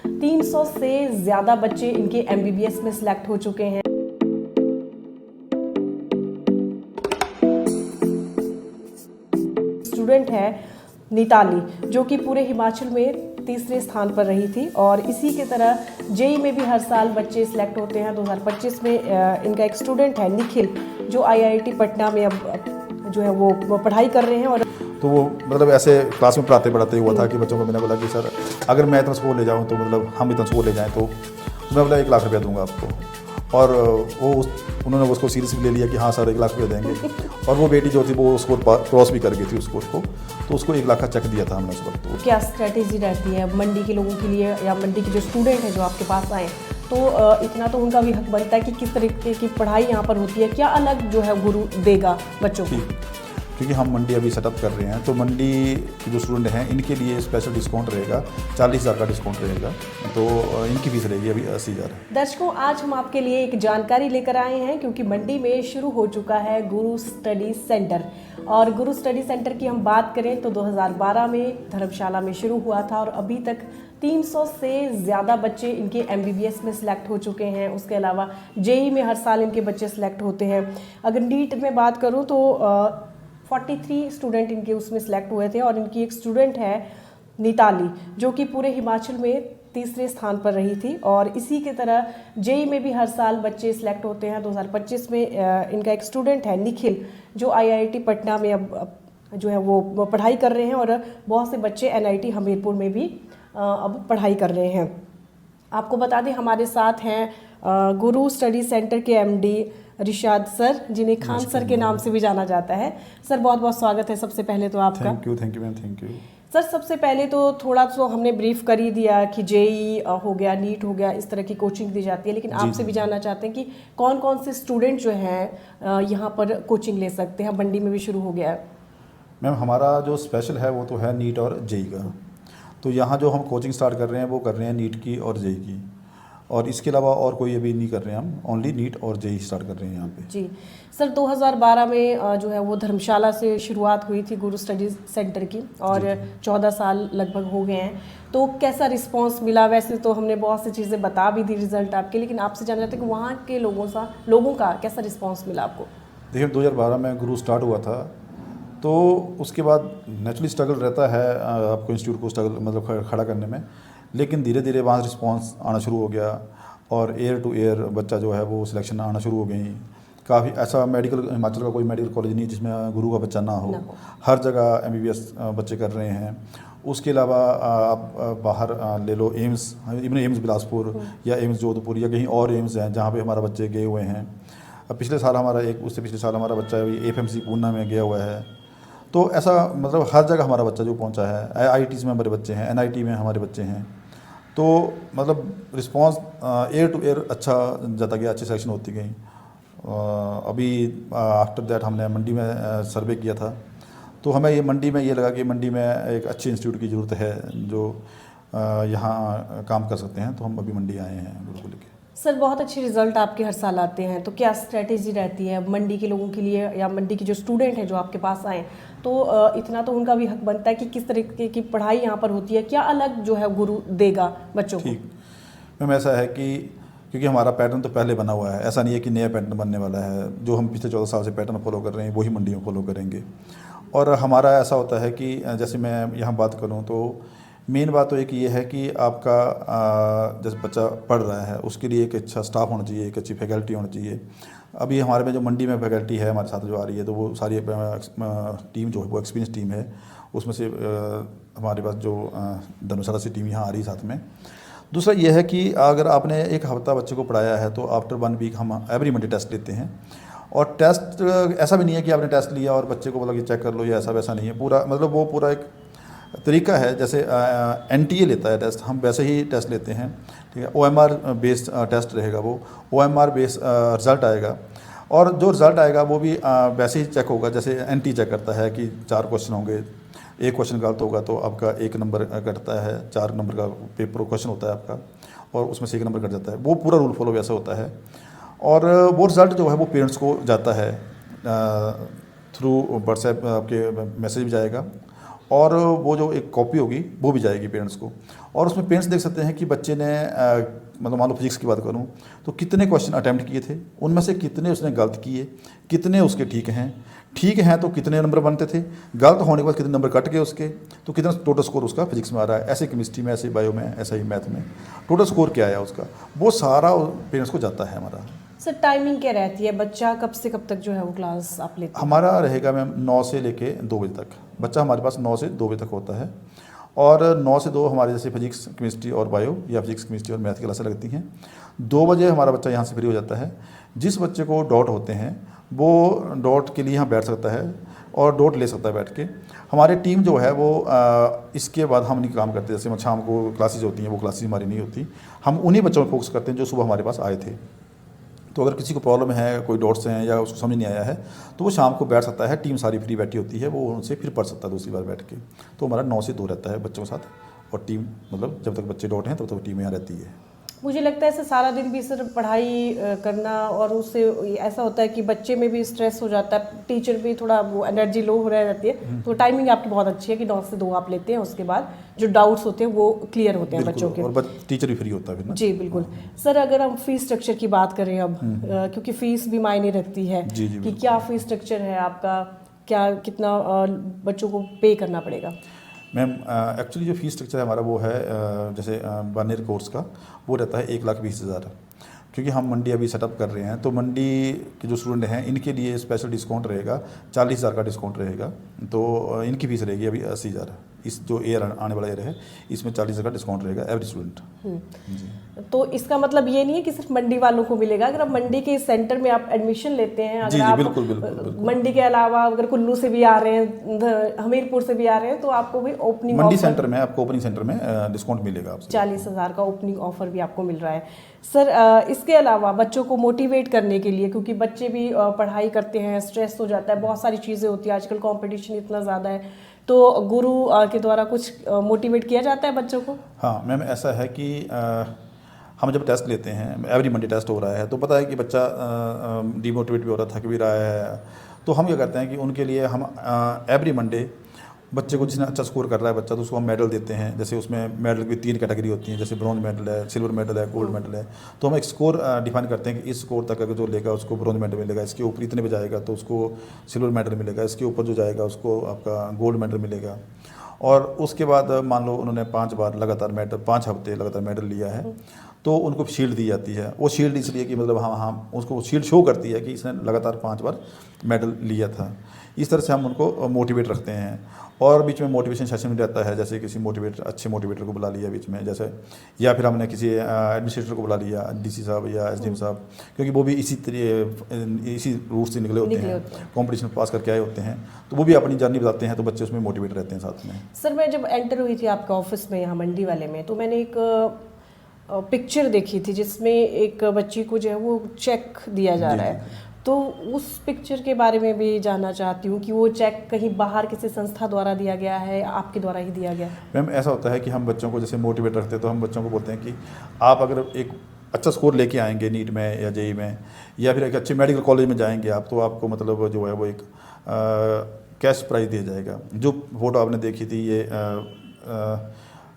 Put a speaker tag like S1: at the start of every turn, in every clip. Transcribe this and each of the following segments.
S1: 300 से ज़्यादा बच्चे इनके MBBS में सिलेक्ट हो चुके हैं। स्टूडेंट है नीताली, जो कि पूरे हिमाचल में तीसरे स्थान पर रही थी और इसी के तरह जेई में भी हर साल बच्चे सिलेक्ट होते हैं। 2025 में इनका एक स्टूडेंट है निखिल, जो IIT पटना में अब जो है वो पढ़ाई कर रहे हैं। और
S2: तो वो मतलब ऐसे क्लास में पढ़ाते पढ़ाते हुआ था कि बच्चों को मैंने बोला कि सर अगर मैं इतना स्कोर ले जाऊँ तो मतलब हम इतना स्कोर ले जाएँ तो मैं बोला 1 लाख रुपया दूंगा आपको। और उन्होंने उसको सीरियसली ले लिया कि हाँ सर 1 लाख रुपया देंगे। और वो बेटी जो थी वो स्कोर क्रॉस भी कर गई थी उस स्कोर को, तो उसको 1 लाख का चेक दिया था हमने उस वक्त।
S1: क्या स्ट्रैटेजी रहती है मंडी के लोगों के लिए, या मंडी के जो स्टूडेंट हैं जो आपके पास आए, तो इतना तो उनका भी हक बनता है कि किस तरीके की पढ़ाई यहाँ पर होती है, क्या अलग जो है गुरु देगा बच्चों को?
S2: क्योंकि हम मंडी अभी सेटअप कर रहे हैं तो मंडी के जो स्टूडेंट हैं इनके लिए स्पेशल डिस्काउंट रहेगा, 40,000 का डिस्काउंट रहेगा। तो इनकी फीस रहेगी अभी 80,000।
S1: दर्शकों, आज हम आपके लिए एक जानकारी लेकर आए हैं क्योंकि मंडी में शुरू हो चुका है गुरु स्टडी सेंटर। और गुरु स्टडी सेंटर की हम बात करें तो 2012 में धर्मशाला में शुरू हुआ था और अभी तक 300 से ज़्यादा बच्चे इनके MBBS में सिलेक्ट हो चुके हैं। उसके अलावा जेई में हर साल इनके बच्चे सिलेक्ट होते हैं। अगर नीट में बात करूं तो 43 स्टूडेंट इनके उसमें सिलेक्ट हुए थे और इनकी एक स्टूडेंट है नीताली, जो कि पूरे हिमाचल में तीसरे स्थान पर रही थी। और इसी के तरह जेई में भी हर साल बच्चे सिलेक्ट होते हैं। 2025 में इनका एक स्टूडेंट है निखिल, जो IIT पटना में अब जो है वो पढ़ाई कर रहे हैं और बहुत से बच्चे NIT हमीरपुर में भी अब पढ़ाई कर रहे हैं। आपको बता दें हमारे साथ हैं गुरु स्टडी सेंटर के MD रिशाद सर, जिन्हें खान सर के नाम से भी जाना जाता है। सर बहुत बहुत स्वागत है सबसे पहले तो आपका।
S2: Thank you ma'am, thank you.
S1: Sir सबसे पहले तो थोड़ा सा हमने ब्रीफ कर ही दिया कि जेई हो गया, नीट हो गया, इस तरह की कोचिंग दी जाती है, लेकिन आपसे भी जानना चाहते हैं कि कौन कौन से स्टूडेंट जो हैं यहाँ पर कोचिंग ले सकते हैं। मंडी में भी शुरू हो गया है।
S2: मैम हमारा जो स्पेशल है वो तो है नीट और जेई का। तो यहाँ जो हम कोचिंग स्टार्ट कर रहे हैं वो कर रहे हैं नीट की और जेई की, और इसके अलावा और कोई अभी नहीं कर रहे हैं हम, ओनली नीट और जेई स्टार्ट कर रहे हैं यहाँ पे।
S1: जी सर, 2012 में जो है वो धर्मशाला से शुरुआत हुई थी गुरु स्टडी सेंटर की और 14 साल लगभग हो गए हैं। तो कैसा रिस्पांस मिला? वैसे तो हमने बहुत सी चीज़ें बता भी दी रिजल्ट आपके, लेकिन आपसे जानना चाहते हैं कि वहाँ के लोगों का कैसा रिस्पॉन्स मिला आपको?
S2: देखिए 2012 में गुरु स्टार्ट हुआ था, तो उसके बाद नेचुरली स्ट्रगल रहता है आपको इंस्टीट्यूट को स्ट्रगल मतलब खड़ा करने में, लेकिन धीरे धीरे वहाँ रिस्पांस आना शुरू हो गया और एयर टू एयर बच्चा जो है वो सिलेक्शन आना शुरू हो गई। काफ़ी ऐसा मेडिकल, हिमाचल का कोई मेडिकल कॉलेज नहीं जिसमें गुरु का बच्चा ना हो। हर जगह MBBS बच्चे कर रहे हैं। उसके अलावा आप बाहर ले लो एम्स, इवन एम्स बिलासपुर या एम्स जोधपुर या कहीं और एम्स हैं जहाँ पे हमारा बच्चे गए हुए हैं। अब पिछले साल हमारा उससे पिछले साल हमारा बच्चा FMC पूना में गया हुआ है। तो ऐसा मतलब हर जगह हमारा बच्चा जो पहुंचा है। IITs में हमारे बच्चे हैं, NIT में हमारे बच्चे हैं। तो मतलब रिस्पांस एयर टू एयर अच्छा जाता गया, अच्छी सिलेक्शन होती गई। अभी आफ्टर दैट हमने मंडी में सर्वे किया था, तो हमें ये मंडी में ये लगा कि मंडी में एक अच्छे इंस्टीट्यूट की ज़रूरत है जो यहाँ काम कर सकते हैं, तो हम अभी मंडी आए हैं गुरु को लेकर।
S1: सर बहुत अच्छे रिजल्ट आपके हर साल आते हैं, तो क्या स्ट्रैटेजी रहती है मंडी के लोगों के लिए, या मंडी के जो स्टूडेंट हैं जो आपके पास आए, तो इतना तो उनका भी हक बनता है कि किस तरीके की पढ़ाई यहाँ पर होती है, क्या अलग जो है गुरु देगा बच्चों को?
S2: ठीक मैम, ऐसा है कि क्योंकि हमारा पैटर्न तो पहले बना हुआ है, ऐसा नहीं है कि नया पैटर्न बनने वाला है। जो हम पिछले 14 साल से पैटर्न फॉलो कर रहे हैं वही मंडी में फॉलो करेंगे। और हमारा ऐसा होता है कि जैसे मैं यहाँ बात करूँ तो मेन बात तो एक ये है कि आपका जैसे बच्चा पढ़ रहा है उसके लिए एक अच्छा स्टाफ होना चाहिए, एक अच्छी फैकल्टी होनी चाहिए। अभी हमारे में जो मंडी में फैकल्टी है हमारे साथ जो आ रही है, तो वो सारी टीम जो है वो एक्सपीरियंस टीम है। उसमें से हमारे पास जो धर्मशाला से टीम यहाँ आ रही है साथ में। दूसरा ये है कि अगर आपने एक हफ्ता बच्चे को पढ़ाया है तो आफ्टर 1 वीक हम एवरी मंडे टेस्ट लेते हैं। और टेस्ट ऐसा भी नहीं है कि आपने टेस्ट लिया और बच्चे को बोला कि चेक कर लो, या ऐसा वैसा नहीं है। पूरा मतलब वो पूरा एक तरीका है, जैसे NTA लेता है टेस्ट, हम वैसे ही टेस्ट लेते हैं। ठीक है, OMR बेस्ड टेस्ट रहेगा, वो OMR बेस्ड रिज़ल्ट आएगा। और जो रिज़ल्ट आएगा वो भी वैसे ही चेक होगा जैसे NT चेक करता है कि 4 क्वेश्चन होंगे, एक क्वेश्चन गलत होगा तो आपका 1 नंबर कटता है, 4 नंबर का पेपर क्वेश्चन होता है आपका, और उसमें से 1 नंबर कट जाता है। वो पूरा रूल फॉलो वैसा होता है। और वो रिज़ल्ट जो है वो पेरेंट्स को जाता है थ्रू व्हाट्सएप, आपके मैसेज भी जाएगा और वो जो एक कॉपी होगी वो भी जाएगी पेरेंट्स को। और उसमें पेरेंट्स देख सकते हैं कि बच्चे ने मतलब मान लो फिजिक्स की बात करूँ तो कितने क्वेश्चन अटैम्प्ट किए थे, उनमें से कितने उसने गलत किए, कितने उसके ठीक हैं तो कितने नंबर बनते थे, गलत होने के बाद कितने नंबर कट गए उसके, तो कितना टोटल स्कोर उसका फिजिक्स में आ रहा है, ऐसे केमिस्ट्री में, ऐसे बायो में, ऐसा ही मैथ में टोटल स्कोर क्या आया उसका, वो सारा पेरेंट्स को जाता है हमारा।
S1: सर टाइमिंग क्या रहती है, बच्चा कब से कब तक जो है वो क्लास आप लेते हैं?
S2: हमारा रहेगा मैम 9 से लेके 2 बजे तक, बच्चा हमारे पास 9 से 2 बजे तक होता है। और 9 से 2 हमारे जैसे फिजिक्स केमिस्ट्री और बायो या फिजिक्स केमिस्ट्री और मैथ की क्लासें लगती हैं। 2 बजे हमारा बच्चा यहाँ से फ्री हो जाता है। जिस बच्चे को डाउट होते हैं वो डाउट के लिए यहाँ बैठ सकता है और डाउट ले सकता है बैठ के। हमारी टीम जो है वो इसके बाद हम नहीं काम करते, जैसे शाम को क्लासेज होती हैं वो क्लासेज हमारी नहीं होती, हम उन्हीं बच्चों पर फोकस करते हैं जो सुबह हमारे पास आए थे। तो अगर किसी को प्रॉब्लम है, कोई डाउट्स हैं या उसको समझ नहीं आया है तो वो शाम को बैठ सकता है, टीम सारी फ्री बैठी होती है, वो उनसे फिर पढ़ सकता है दूसरी बार बैठ के। तो हमारा 9 से 2 रहता है बच्चों के साथ, और टीम मतलब जब तक बच्चे डाउट हैं तब तक टीम यहाँ रहती है।
S1: मुझे लगता है सर सारा दिन भी सर पढ़ाई करना, और उससे ऐसा होता है कि बच्चे में भी स्ट्रेस हो जाता है, टीचर भी थोड़ा वो एनर्जी लो हो रहती है। तो टाइमिंग आपकी बहुत अच्छी है कि 9 से 2 आप लेते हैं, उसके बाद जो डाउट्स होते हैं वो क्लियर होते हैं बच्चों के,
S2: और टीचर भी फ्री होता है फिर ना।
S1: जी बिल्कुल। सर अगर हम फीस स्ट्रक्चर की बात करें अब, क्योंकि फीस भी मायने रखती है कि क्या फीस स्ट्रक्चर है आपका, क्या कितना बच्चों को पे करना पड़ेगा?
S2: मैम एक्चुअली जो फीस स्ट्रक्चर है हमारा वो है जैसे 1 ईयर कोर्स का वो रहता है 1,20,000। क्योंकि हम मंडी अभी सेटअप कर रहे हैं तो मंडी के जो स्टूडेंट हैं इनके लिए स्पेशल डिस्काउंट रहेगा, 40,000 का डिस्काउंट रहेगा। तो इनकी फीस रहेगी अभी 80,000। इस जो ईयर आने वाला ईयर है इसमें 40,000 का डिस्काउंट रहेगा एवरी स्टूडेंट।
S1: तो इसका मतलब ये नहीं है कि सिर्फ मंडी वालों को मिलेगा, अगर आप मंडी के सेंटर में आप एडमिशन लेते हैं, अगर आप
S2: बिल्कुल।
S1: मंडी के अलावा अगर कुल्लू से भी आ रहे हैं, हमीरपुर से भी आ रहे हैं, तो आपको भी ओपनिंग
S2: मंडी सेंटर में आपको ओपनिंग सेंटर में डिस्काउंट मिलेगा आपसे।
S1: 40,000 का ओपनिंग ऑफर भी आपको मिल रहा है। सर इसके अलावा बच्चों को मोटिवेट करने के लिए, क्योंकि बच्चे भी पढ़ाई करते हैं, स्ट्रेस हो जाता है, बहुत सारी चीज़ें होती है, आजकल कंपटीशन इतना ज़्यादा है, तो गुरु के द्वारा कुछ मोटिवेट किया जाता है बच्चों को?
S2: हाँ मैम, ऐसा है कि हम जब टेस्ट लेते हैं, एवरी मंडे टेस्ट हो रहा है, तो पता है कि बच्चा डिमोटिवेट भी हो रहा, थक भी रहा है, तो हम क्या करते हैं कि उनके लिए हम एवरी मंडे बच्चे को जिसने अच्छा स्कोर कर रहा है बच्चा, तो उसको हम मेडल देते हैं। जैसे उसमें मेडल की 3 कैटेगरी होती हैं, जैसे ब्रॉन्ज मेडल है, सिल्वर मेडल है, गोल्ड मेडल है। तो हम एक स्कोर डिफाइन करते हैं कि इस स्कोर तक अगर जो लेगा उसको ब्रॉन्ज मेडल मिलेगा, इसके ऊपर इतने पे जाएगा तो उसको सिल्वर मेडल मिलेगा, इसके ऊपर जो जाएगा उसको आपका गोल्ड मेडल मिलेगा। और उसके बाद मान लो उन्होंने 5 बार लगातार मेडल, 5 हफ्ते लगातार मेडल लिया है, तो उनको शील्ड दी जाती है। वो शील्ड इसलिए कि मतलब हाँ उसको शील्ड शो करती है कि इसने लगातार 5 बार मेडल लिया था। इस तरह से हम उनको मोटिवेट रखते हैं। और बीच में मोटिवेशन सेशन भी रहता है, जैसे किसी अच्छे मोटिवेटर को बुला लिया बीच में, जैसे या फिर हमने किसी एडमिनिस्ट्रेटर को बुला लिया, डीसी साहब या एसडीएम साहब, क्योंकि वो भी इसी रूट से निकले होते हैं, कंपटीशन पास करके आए होते हैं, तो वो भी अपनी जर्नी बताते हैं, तो बच्चे उसमें मोटिवेट रहते हैं साथ में।
S1: सर मैं जब एंटर हुई थी आपके ऑफिस में यहाँ मंडी वाले में, तो मैंने एक पिक्चर देखी थी जिसमें एक बच्ची को जो है वो चेक दिया जा रहा है, तो उस पिक्चर के बारे में भी जानना चाहती हूँ कि वो चेक कहीं बाहर किसी संस्था द्वारा दिया गया है, आपके द्वारा ही दिया गया?
S2: मैम ऐसा होता है कि हम बच्चों को जैसे मोटिवेट रखते हैं, तो हम बच्चों को बोलते हैं कि आप अगर एक अच्छा स्कोर लेके आएंगे नीट में या जेई में, या फिर एक अच्छे मेडिकल कॉलेज में जाएंगे आप, तो आपको मतलब जो है वो एक कैश प्राइज़ दिया जाएगा। जो फोटो आपने देखी थी ये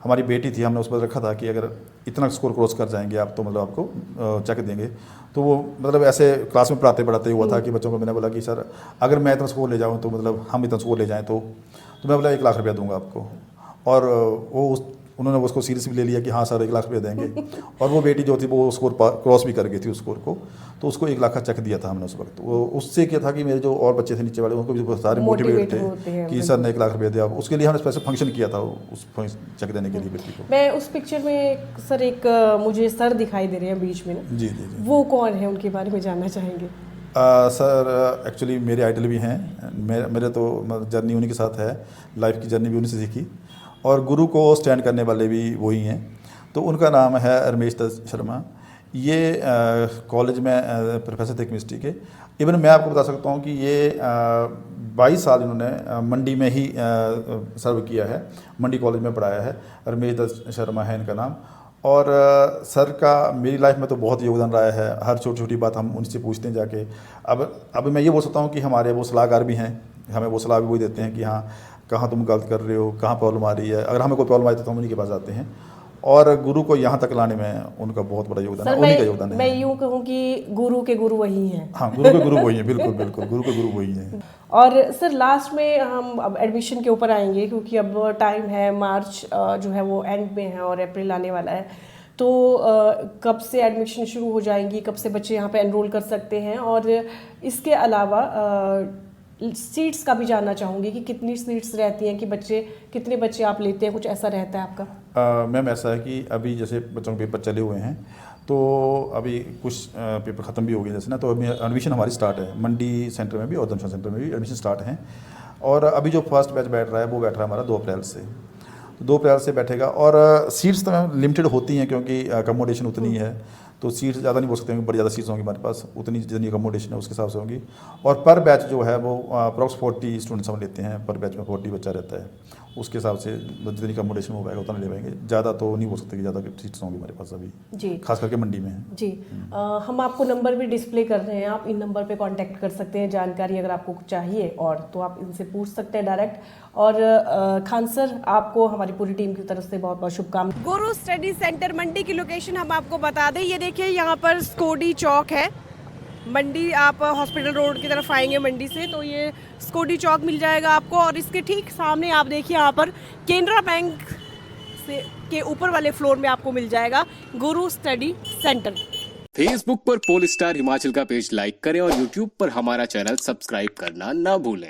S2: हमारी बेटी थी, हमने उस पर रखा था कि अगर इतना स्कोर क्रॉस कर जाएंगे आप तो मतलब आपको चेक देंगे। तो वो मतलब ऐसे क्लास में पढ़ाते हुआ था कि बच्चों को मैंने बोला कि सर अगर मैं इतना स्कोर ले जाऊँ तो मतलब हम इतना स्कोर ले जाएँ तो मैं बोला 1 लाख रुपया दूंगा आपको। और वो उन्होंने उसको सीरियस भी ले लिया कि हाँ सर 1 लाख रुपया देंगे। और वो बेटी जो थी वो स्कोर क्रॉस भी कर गई थी उस स्कोर को, तो उसको 1 लाख का चेक दिया था हमने उस वक्त। वो उससे क्या था कि मेरे जो और बच्चे थे नीचे वाले उनको भी सारे मोटिवेट थे कि सर ने 1 लाख रुपया दिया। उसके लिए हमने स्पेशल फंक्शन किया था उस चेक देने के लिए बेटी को।
S1: मैं उस पिक्चर में सर एक मुझे सर दिखाई दे रहे हैं बीच में ना,
S2: जी,
S1: वो कौन है, उनके बारे में जानना चाहेंगे?
S2: सर एक्चुअली मेरे आइडल भी हैं, मेरे तो जर्नी उन्हीं के साथ है, लाइफ की जर्नी भी उन्हीं से सीखी, और गुरु को स्टैंड करने वाले भी वही हैं। तो उनका नाम है रमेश दत्त शर्मा। ये कॉलेज में प्रोफेसर थे केमिस्ट्री के। इवन मैं आपको बता सकता हूँ कि ये 22 साल इन्होंने मंडी में ही सर्व किया है, मंडी कॉलेज में पढ़ाया है। रमेश दत्त शर्मा है इनका नाम। और सर का मेरी लाइफ में तो बहुत योगदान रहा है, हर छोटी छोटी बात हम उनसे पूछते हैं जाके। अब मैं ये बोल सकता हूँ कि हमारे वो सलाहकार भी हैं, हमें वो सलाह भी वही देते हैं कि हाँ कहाँ तुम गलत कर रहे हो, कहाँ प्रॉब्लम आ रही है। अगर हमें कोई प्रॉब्लम आई तो हम उन्हीं के पास जाते हैं, और गुरु को यहाँ तक लाने में उनका बहुत बड़ा योगदान है,
S1: सर
S2: उन्हीं का योगदान
S1: मैं
S2: है।
S1: यूँ कहूँ कि गुरु के गुरु वही हैं।
S2: हाँ, गुरु के गुरु वही हैं, बिल्कुल बिल्कुल, गुरु के गुरु वही हैं।
S1: और सर लास्ट में हम अब एडमिशन के ऊपर आएंगे, क्योंकि अब टाइम है, मार्च जो है वो एंड में है और अप्रैल आने वाला है, तो कब से एडमिशन शुरू हो जाएंगी, कब से बच्चे यहाँ पे एनरोल कर सकते हैं, और इसके अलावा सीट्स का भी जानना चाहूँगी कि कितनी सीट्स रहती हैं, कि कितने बच्चे आप लेते हैं, कुछ ऐसा रहता है आपका?
S2: मैम ऐसा है कि अभी जैसे बच्चों के पेपर चले हुए हैं, तो अभी कुछ पेपर ख़त्म भी हो गए जैसे ना, तो अभी एडमिशन हमारी स्टार्ट है, मंडी सेंटर में भी और धर्मशाला सेंटर में भी एडमिशन स्टार्ट हैं। और अभी जो फर्स्ट बैच बैठ रहा है वो बैठ रहा है हमारा 2 अप्रैल से, तो 2 अप्रैल से बैठेगा। और सीट्स तो मैम लिमिटेड होती हैं, क्योंकि अकोमोडेशन उतनी है, तो सीट्स ज़्यादा नहीं बोल सकते, बड़ी ज़्यादा सीट्स होंगी हमारे पास, उतनी जितनी अकोमोडेशन है उसके हिसाब से होंगी। और पर बैच जो है वो अप्रॉक्स 40 स्टूडेंट्स हम लेते हैं, पर बैच में 40 बच्चा रहता है, उसके हिसाब से जितनी अकोमोडेशन हो पाएगा उतना ले पाएंगे। ज़्यादा तो नहीं बोल सकते कि ज़्यादा सीट्स होंगी हमारे पास अभी
S1: जी,
S2: खास करके मंडी में।
S1: जी हम आपको नंबर भी डिस्प्ले कर रहे हैं, आप इन नंबर पे कांटेक्ट कर सकते हैं, जानकारी अगर आपको कुछ चाहिए और तो आप इनसे पूछ सकते हैं डायरेक्ट। और खान सर, आपको हमारी पूरी टीम की तरफ से बहुत बहुत शुभकामनाएं। गुरु स्टडी सेंटर मंडी की लोकेशन हम आपको बता दें, ये देखिए यहाँ पर स्कोडी चौक है, मंडी आप हॉस्पिटल रोड की तरफ आएंगे मंडी से तो ये स्कोडी चौक मिल जाएगा आपको, और इसके ठीक सामने आप देखिए यहाँ पर केनरा बैंक से के ऊपर वाले फ्लोर में आपको मिल जाएगा गुरु स्टडी सेंटर।
S3: फेसबुक पर पोलस्टार हिमाचल का पेज लाइक करें और यूट्यूब पर हमारा चैनल सब्सक्राइब करना ना भूलें।